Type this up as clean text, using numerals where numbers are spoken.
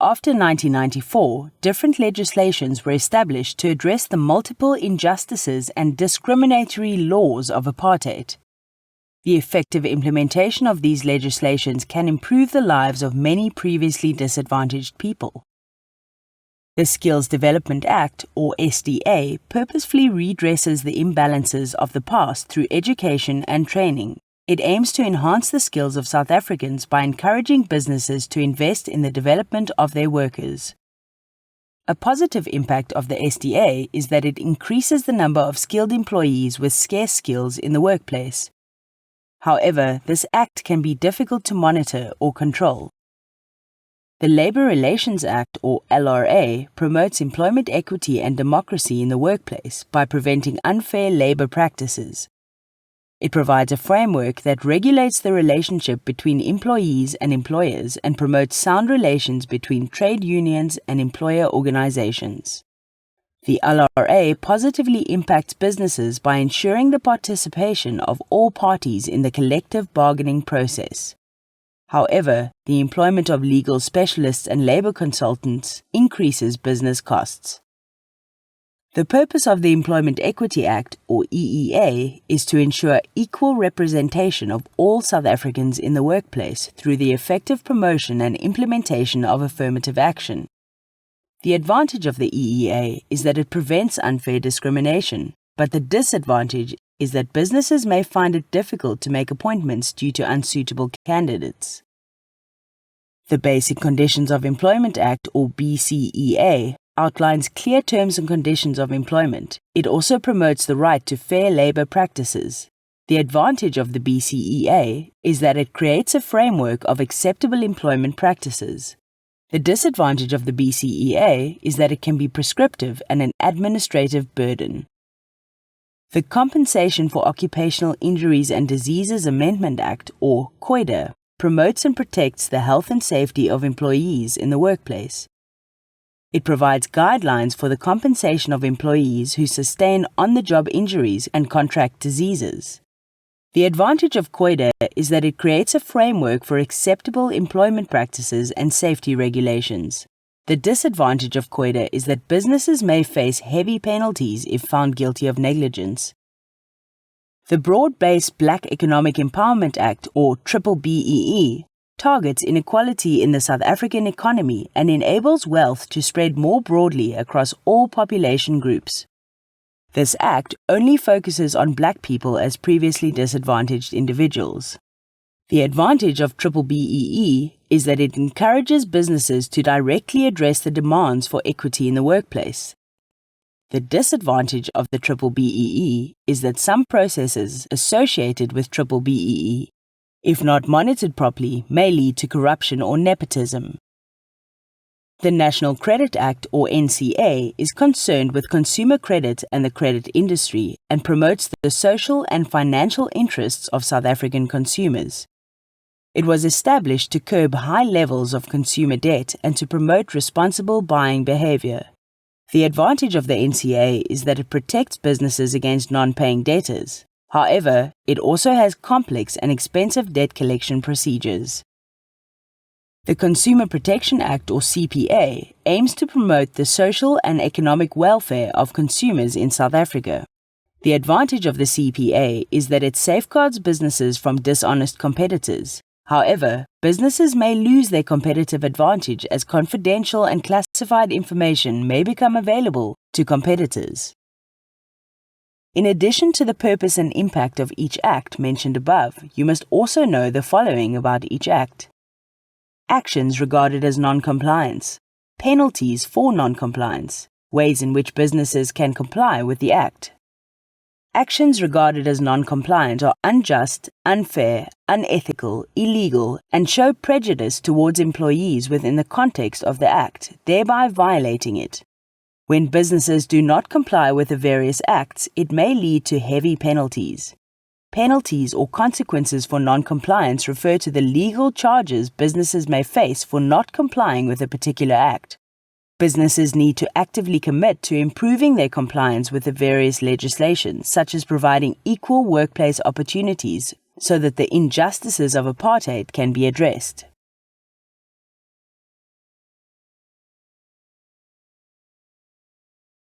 after 1994, different legislations were established to address the multiple injustices and discriminatory laws of apartheid. The effective implementation of these legislations can improve the lives of many previously disadvantaged people. The Skills Development Act, or SDA, purposefully redresses the imbalances of the past through education and training. It aims to enhance the skills of South Africans by encouraging businesses to invest in the development of their workers. A positive impact of the SDA is that it increases the number of skilled employees with scarce skills in the workplace. However, this act can be difficult to monitor or control. The Labour Relations Act, or LRA, promotes employment equity and democracy in the workplace by preventing unfair labour practices. It provides a framework that regulates the relationship between employees and employers and promotes sound relations between trade unions and employer organizations. The LRA positively impacts businesses by ensuring the participation of all parties in the collective bargaining process. However, the employment of legal specialists and labor consultants increases business costs. The purpose of the Employment Equity Act, or EEA, is to ensure equal representation of all South Africans in the workplace through the effective promotion and implementation of affirmative action. The advantage of the EEA is that it prevents unfair discrimination, but the disadvantage is that businesses may find it difficult to make appointments due to unsuitable candidates. The Basic Conditions of Employment Act, or BCEA, outlines clear terms and conditions of employment. It also promotes the right to fair labour practices. The advantage of the BCEA is that it creates a framework of acceptable employment practices. The disadvantage of the BCEA is that it can be prescriptive and an administrative burden. The Compensation for Occupational Injuries and Diseases Amendment Act, or COIDA, promotes and protects the health and safety of employees in the workplace. It provides guidelines for the compensation of employees who sustain on-the-job injuries and contract diseases. The advantage of COIDA is that it creates a framework for acceptable employment practices and safety regulations. The disadvantage of COIDA is that businesses may face heavy penalties if found guilty of negligence. The Broad-Based Black Economic Empowerment Act, or BBEE, targets inequality in the South African economy and enables wealth to spread more broadly across all population groups. This act only focuses on black people as previously disadvantaged individuals. The advantage of BBEE is that it encourages businesses to directly address the demands for equity in the workplace. The disadvantage of the BBEE is that some processes associated with BBEE, if not monitored properly, may lead to corruption or nepotism. The National Credit Act, or NCA, is concerned with consumer credit and the credit industry and promotes the social and financial interests of South African consumers. It was established to curb high levels of consumer debt and to promote responsible buying behavior. The advantage of the NCA is that it protects businesses against non-paying debtors. However, it also has complex and expensive debt collection procedures. The Consumer Protection Act, or CPA, aims to promote the social and economic welfare of consumers in South Africa. The advantage of the CPA is that it safeguards businesses from dishonest competitors. However, businesses may lose their competitive advantage as confidential and classified information may become available to competitors. In addition to the purpose and impact of each act mentioned above, you must also know the following about each act. Actions regarded as non-compliance. Penalties for non-compliance. Ways in which businesses can comply with the act. Actions regarded as non-compliant are unjust, unfair, unethical, illegal, and show prejudice towards employees within the context of the act, thereby violating it. When businesses do not comply with the various acts, it may lead to heavy penalties. Penalties or consequences for non-compliance refer to the legal charges businesses may face for not complying with a particular act. Businesses need to actively commit to improving their compliance with the various legislations, such as providing equal workplace opportunities so that the injustices of apartheid can be addressed.